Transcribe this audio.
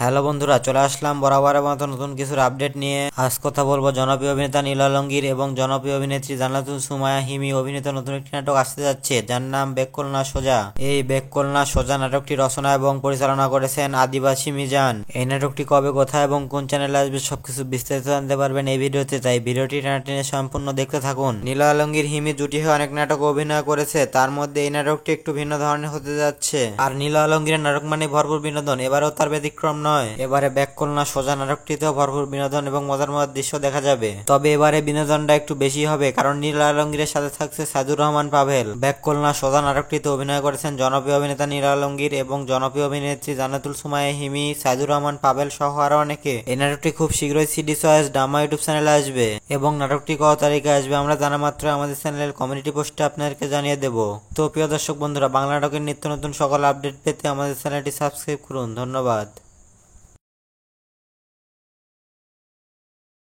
Hello বন্ধুরা, চলে আসলাম বরাবরের মতো নতুন কিছুর আপডেট নিয়ে। আজ কথা বলবো জনপ্রিয় অভিনেতা নীল আলমগীর এবং জনপ্রিয় অভিনেত্রী জান্নাতুল সুমাইয়া হিমি অভিনীত নতুন একটি নাটক আসতে যাচ্ছে, যার নাম বেককল না সোজা। এই বেককল না সোজা নাটকটি রচনা এবং পরিচালনা করেছেন আদিবাসী মিজান। এই নাটকটি কবে, কোথায় এবং কোন চ্যানেলে আসবে সবকিছু বিস্তারিত জানতে পারবেন এই ভিডিওতে, তাই ভিডিওটি টেনে সম্পূর্ণ দেখতে থাকুন। নীল আলমগীর হিমি জুটি হয়ে অনেক নাটক অভিনয় করেছে, তার মধ্যে এই নাটকটি একটু ভিন্ন ধরনের হতে যাচ্ছে। আর নীল আলমগীরের নাটক মানে ভরপুর বিনোদন, এবারেও তার ব্যতিক্রম নয়। এবারে বেককল না সোজা নাটকটিতেও ভরপুর বিনোদন এবং মজার মজার দৃশ্য দেখা যাবে। তবে এবারে বিনোদনটা একটু বেশি হবে, কারণ নীল আলমগীরের সাথে থাকছে সাইদুর রহমান পাভেল। বেককল না সোজা নাটকটিতে অভিনয় করেছেন জনপ্রিয় অভিনেতা নীল আলমগীর এবং জনপ্রিয় অভিনেত্রী জান্নাতুল সুমাইয়া হিমি, সাইদুর রহমান পাভেল সহ আরো অনেকে। এই নাটকটি খুব শীঘ্রই সিডি চয়েস ড্রামা ইউটিউব চ্যানেলে আসবে এবং নাটকটি কত তারিখে আসবে আমরা জানা মাত্র আমাদের চ্যানেলের কমিউনিটি পোস্টে আপনাদেরকে জানিয়ে দেব। তো প্রিয় দর্শক বন্ধুরা, বাংলা নাটকের নিত্য নতুন সকল আপডেট পেতে আমাদের চ্যানেলটি সাবস্ক্রাইব করুন। ধন্যবাদ।